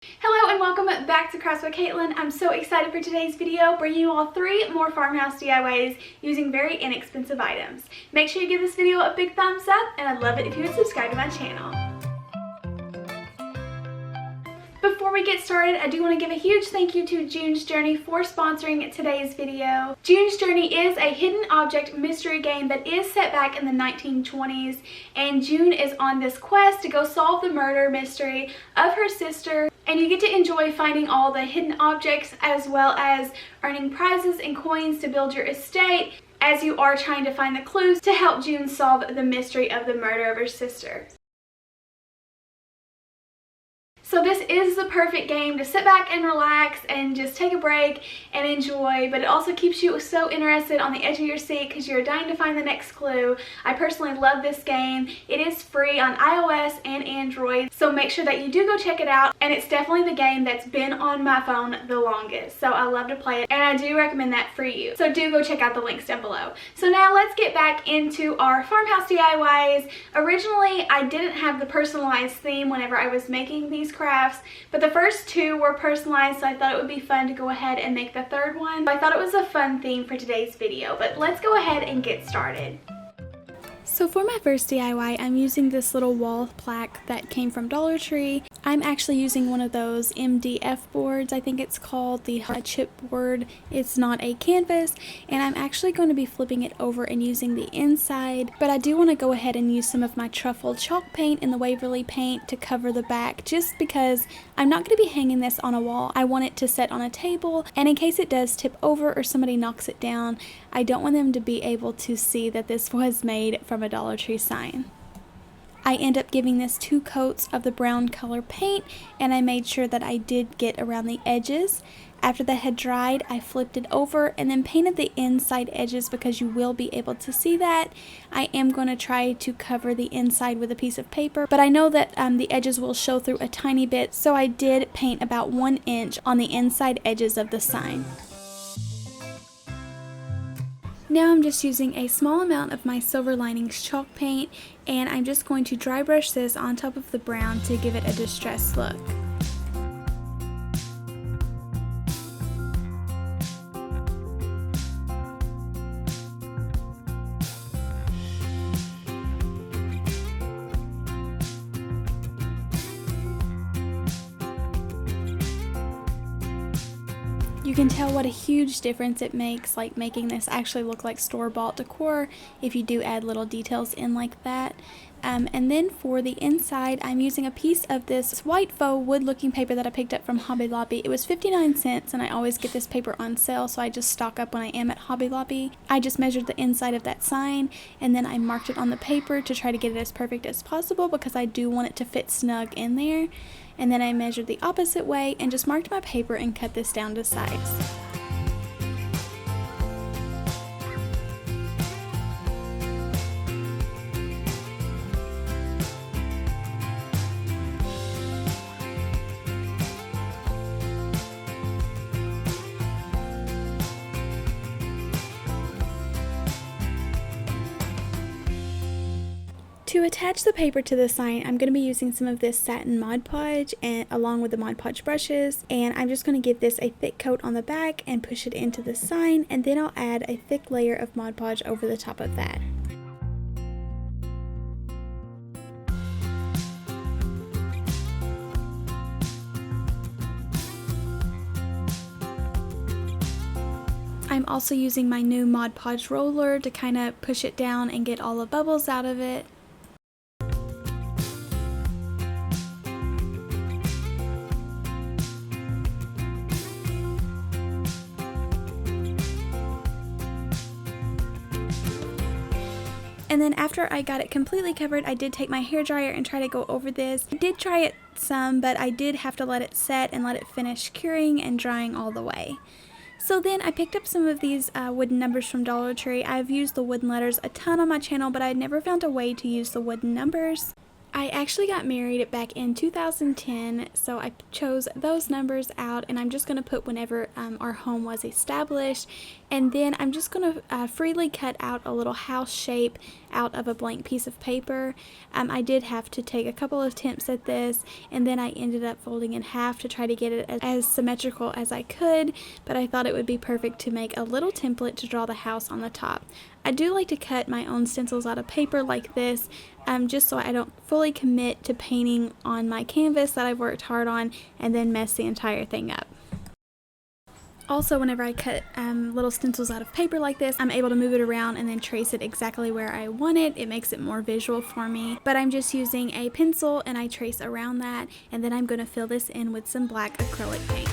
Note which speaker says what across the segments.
Speaker 1: Hello and welcome back to Crafts by Katelyn. I'm so excited for today's video, bringing you all 3 more farmhouse DIYs using very inexpensive items. Make sure you give this video a big thumbs up, and I'd love it if you would subscribe to my channel. Before we get started, I do want to give a huge thank you to June's Journey for sponsoring today's video. June's Journey is a hidden object mystery game that is set back in the 1920s, and June is on this quest to go solve the murder mystery of her sister, and you get to enjoy finding all the hidden objects as well as earning prizes and coins to build your estate as you are trying to find the clues to help June solve the mystery of the murder of her sister. So this is the perfect game to sit back and relax and just take a break and enjoy, but it also keeps you so interested on the edge of your seat because you're dying to find the next clue. I personally love this game. It is free on iOS and Android, so make sure that you do go check it out, and it's definitely the game that's been on my phone the longest, so I love to play it, and I do recommend that for you. So do go check out the links down below. So now let's get back into our farmhouse DIYs. Originally, I didn't have the personalized theme whenever I was making these crafts, but the first 2 were personalized, so I thought it would be fun to go ahead and make the 3rd one. I thought it was a fun theme for today's video, but let's go ahead and get started. So for my first DIY, I'm using this little wall plaque that came from Dollar Tree. I'm actually using one of those MDF boards, I think it's called, the chipboard. It's not a canvas, and I'm actually going to be flipping it over and using the inside, but I do want to go ahead and use some of my truffle chalk paint in the Waverly paint to cover the back, just because I'm not going to be hanging this on a wall. I want it to sit on a table, and in case it does tip over or somebody knocks it down, I don't want them to be able to see that this was made from a Dollar Tree sign. I end up giving this 2 coats of the brown color paint, and I made sure that I did get around the edges. After that had dried, I flipped it over and then painted the inside edges because you will be able to see that. I am going to try to cover the inside with a piece of paper, but I know that the edges will show through a tiny bit, so I did paint about 1 inch on the inside edges of the sign. Now I'm just using a small amount of my Silver Linings chalk paint, and I'm just going to dry brush this on top of the brown to give it a distressed look. You can tell what a huge difference it makes, like making this actually look like store-bought decor if you do add little details in like that. And then for the inside, I'm using a piece of this white faux wood looking paper that I picked up from Hobby Lobby. It was 59 cents, and I always get this paper on sale, so I just stock up when I am at Hobby Lobby. I just measured the inside of that sign, and then I marked it on the paper to try to get it as perfect as possible because I do want it to fit snug in there. And then I measured the opposite way and just marked my paper and cut this down to size. To attach the paper to the sign, I'm going to be using some of this satin Mod Podge and along with the Mod Podge brushes, and I'm just going to give this a thick coat on the back and push it into the sign, and then I'll add a thick layer of Mod Podge over the top of that. I'm also using my new Mod Podge roller to kind of push it down and get all the bubbles out of it. And then after I got it completely covered, I did take my hairdryer and try to go over this. I did try it some, but I did have to let it set and let it finish curing and drying all the way. So then I picked up some of these wooden numbers from Dollar Tree. I've used the wooden letters a ton on my channel, but I'd never found a way to use the wooden numbers. I actually got married back in 2010, so I chose those numbers out, and I'm just going to put whenever our home was established, and then I'm just going to freely cut out a little house shape out of a blank piece of paper. I did have to take a couple of attempts at this, and then I ended up folding in half to try to get it as symmetrical as I could, but I thought it would be perfect to make a little template to draw the house on the top. I do like to cut my own stencils out of paper like this, just so I don't fully commit to painting on my canvas that I've worked hard on and then mess the entire thing up. Also, whenever I cut little stencils out of paper like this, I'm able to move it around and then trace it exactly where I want it. It makes it more visual for me. But I'm just using a pencil and I trace around that, and then I'm going to fill this in with some black acrylic paint.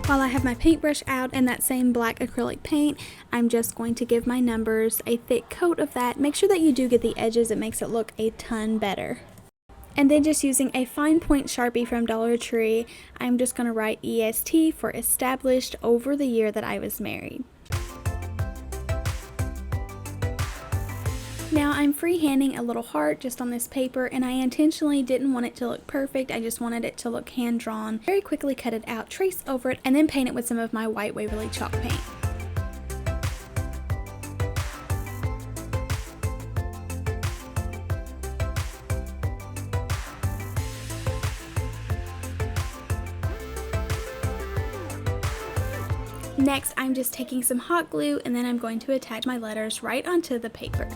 Speaker 1: While I have my paintbrush out and that same black acrylic paint, I'm just going to give my numbers a thick coat of that. Make sure that you do get the edges, it makes it look a ton better. And then just using a fine point Sharpie from Dollar Tree, I'm just going to write EST for established over the year that I was married. Now I'm freehanding a little heart just on this paper, and I intentionally didn't want it to look perfect. I just wanted it to look hand drawn. Very quickly cut it out, trace over it, and then paint it with some of my white Waverly chalk paint. Next, I'm just taking some hot glue, and then I'm going to attach my letters right onto the paper.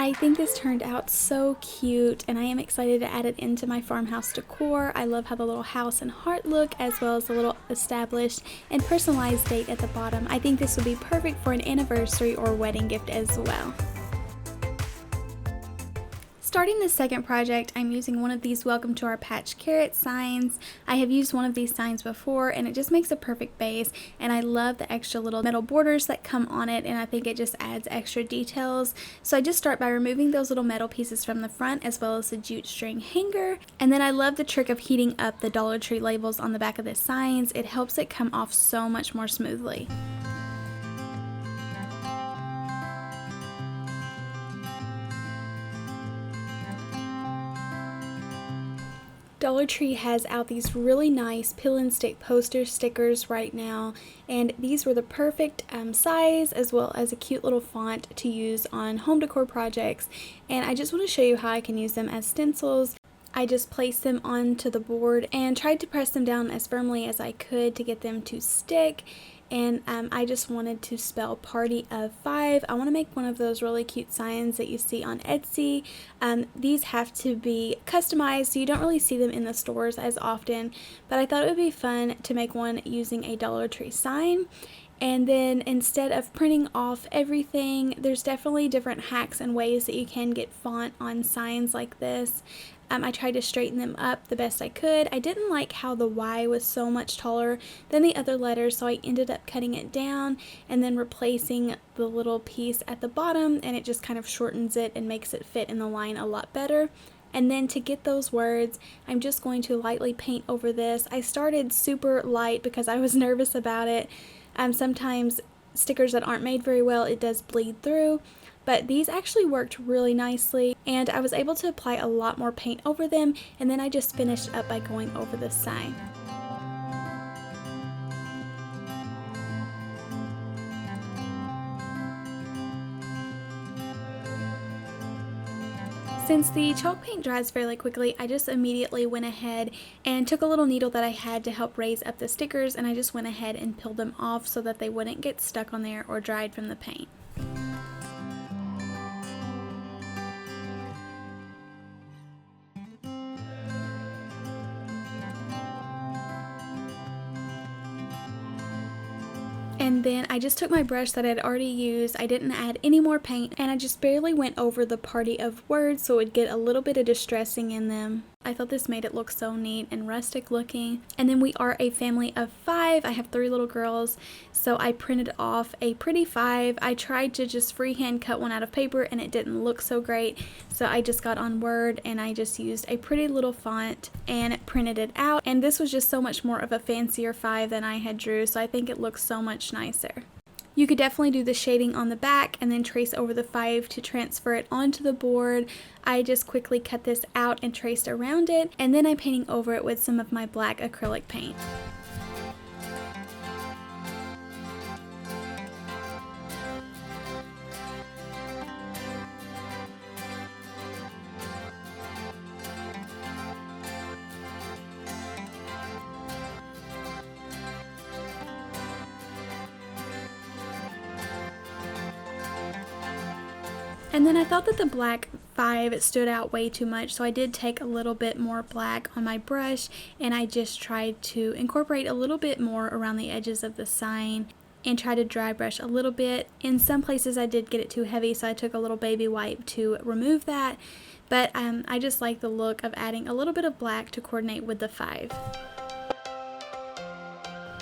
Speaker 1: I think this turned out so cute, and I am excited to add it into my farmhouse decor. I love how the little house and heart look, as well as the little established and personalized date at the bottom. I think this would be perfect for an anniversary or wedding gift as well. Starting the second project, I'm using one of these Welcome to Our Patch carrot signs. I have used one of these signs before, and it just makes a perfect base, and I love the extra little metal borders that come on it, and I think it just adds extra details. So I just start by removing those little metal pieces from the front, as well as the jute string hanger. And then I love the trick of heating up the Dollar Tree labels on the back of the signs. It helps it come off so much more smoothly. Dollar Tree has out these really nice peel and stick poster stickers right now, and these were the perfect size, as well as a cute little font to use on home decor projects. And I just want to show you how I can use them as stencils. I just placed them onto the board and tried to press them down as firmly as I could to get them to stick. And I just wanted to spell party of 5. I want to make one of those really cute signs that you see on Etsy. These have to be customized, so you don't really see them in the stores as often, but I thought it would be fun to make one using a Dollar Tree sign. And then instead of printing off everything, there's definitely different hacks and ways that you can get font on signs like this. I tried to straighten them up the best I could. I didn't like how the Y was so much taller than the other letters, so I ended up cutting it down and then replacing the little piece at the bottom, and it just kind of shortens it and makes it fit in the line a lot better. And then to get those words, I'm just going to lightly paint over this. I started super light because I was nervous about it. Sometimes stickers that aren't made very well, it does bleed through. But these actually worked really nicely, and I was able to apply a lot more paint over them, and then I just finished up by going over the sign. Since the chalk paint dries fairly quickly, I just immediately went ahead and took a little needle that I had to help raise up the stickers, and I just went ahead and peeled them off so that they wouldn't get stuck on there or dried from the paint. And then I just took my brush that I had already used, I didn't add any more paint, and I just barely went over the party of words so it would get a little bit of distressing in them. I thought this made it look so neat and rustic looking. And then we are a family of 5. I have 3 little girls, so I printed off a pretty 5. I tried to just freehand cut one out of paper and it didn't look so great, so I just got on Word and I just used a pretty little font and printed it out. And this was just so much more of a fancier 5 than I had drew, so I think it looks so much nicer. You could definitely do the shading on the back and then trace over the 5 to transfer it onto the board. I just quickly cut this out and traced around it, and then I'm painting over it with some of my black acrylic paint. And then I thought that the black 5 stood out way too much, so I did take a little bit more black on my brush and I just tried to incorporate a little bit more around the edges of the sign and try to dry brush a little bit. In some places I did get it too heavy, so I took a little baby wipe to remove that, but I just like the look of adding a little bit of black to coordinate with the 5.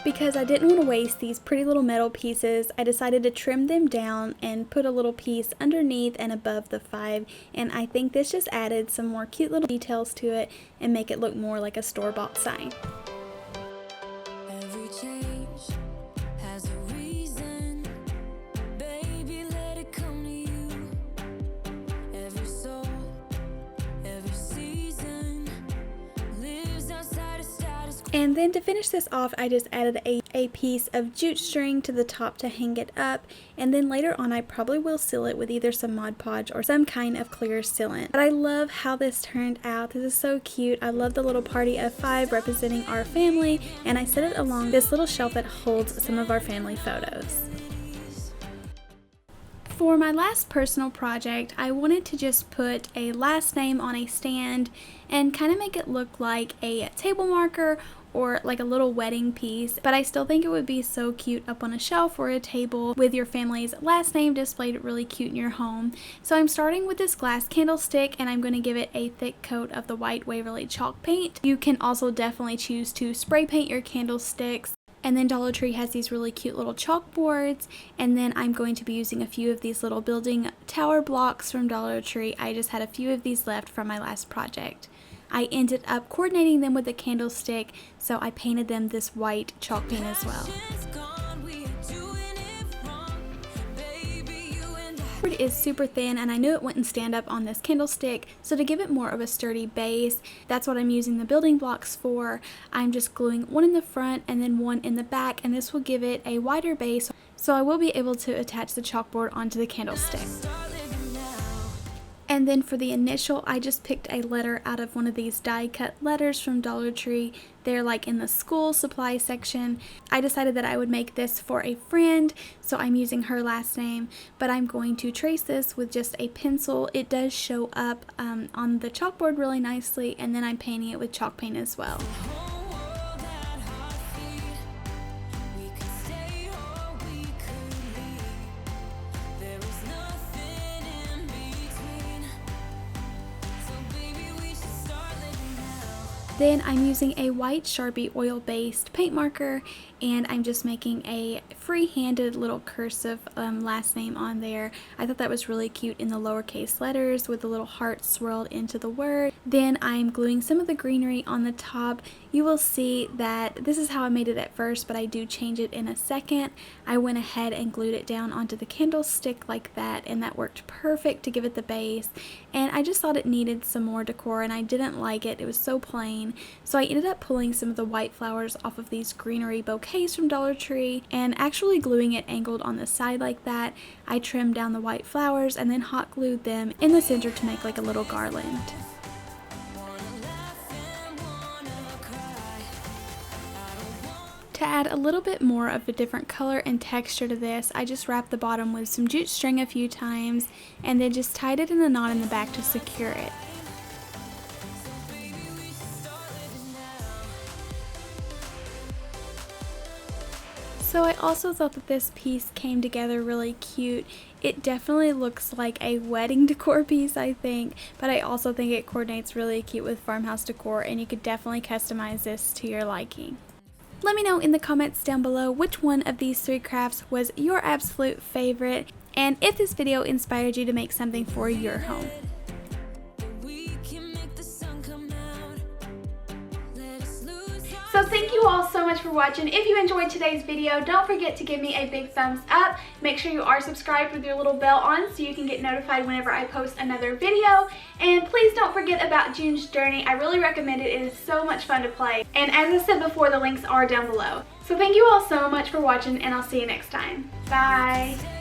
Speaker 1: Because I didn't want to waste these pretty little metal pieces, I decided to trim them down and put a little piece underneath and above the 5, and I think this just added some more cute little details to it and make it look more like a store-bought sign.
Speaker 2: Every change has a reason, baby, let it come to you. Every soul, every season lives outside of status quo.
Speaker 1: And then to finish this off, I just added a piece of jute string to the top to hang it up, and then later on I probably will seal it with either some Mod Podge or some kind of clear sealant. But I love how this turned out. This is so cute. I love the little party of 5 representing our family, and I set it along this little shelf that holds some of our family photos. For my last personal project, I wanted to just put a last name on a stand and kind of make it look like a table marker or like a little wedding piece, but I still think it would be so cute up on a shelf or a table with your family's last name displayed really cute in your home. So I'm starting with this glass candlestick and I'm going to give it a thick coat of the white Waverly chalk paint. You can also definitely choose to spray paint your candlesticks. And then Dollar Tree has these really cute little chalkboards, and then I'm going to be using a few of these little building tower blocks from Dollar Tree. I just had a few of these left from my last project. I ended up coordinating them with the candlestick, so I painted them this white chalk paint as well. The board is super thin and I knew it wouldn't stand up on this candlestick, so to give it more of a sturdy base, that's what I'm using the building blocks for. I'm just gluing one in the front and then one in the back, and this will give it a wider base, so I will be able to attach the chalkboard onto the candlestick. And then for the initial, I just picked a letter out of one of these die cut letters from Dollar Tree. They're like in the school supply section. I decided that I would make this for a friend, so I'm using her last name, but I'm going to trace this with just a pencil. It does show up on the chalkboard really nicely, and then I'm painting it with chalk paint as well. Then I'm using a white Sharpie oil-based paint marker, and I'm just making a free-handed little cursive last name on there. I thought that was really cute in the lowercase letters with the little heart swirled into the word. Then I'm gluing some of the greenery on the top. You will see that this is how I made it at first, but I do change it in a second. I went ahead and glued it down onto the candlestick like that, and that worked perfect to give it the base. And I just thought it needed some more decor, and I didn't like it. It was so plain. So I ended up pulling some of the white flowers off of these greenery bouquets from Dollar Tree and actually gluing it angled on the side like that. I trimmed down the white flowers and then hot glued them in the center to make like a little garland. To add a little bit more of a different color and texture to this, I just wrapped the bottom with some jute string a few times and then just tied it in a knot in the back to secure it. So I also thought that this piece came together really cute. It definitely looks like a wedding decor piece, I think, but I also think it coordinates really cute with Farmhouse Decor, and you could definitely customize this to your liking. Let me know in the comments down below which one of these 3 crafts was your absolute favorite, and if this video inspired you to make something for your home. So thank you all so much for watching. If you enjoyed today's video, don't forget to give me a big thumbs up. Make sure you are subscribed with your little bell on so you can get notified whenever I post another video. And please don't forget about June's Journey. I really recommend it. It is so much fun to play. And as I said before, the links are down below. So thank you all so much for watching, and I'll see you next time. Bye!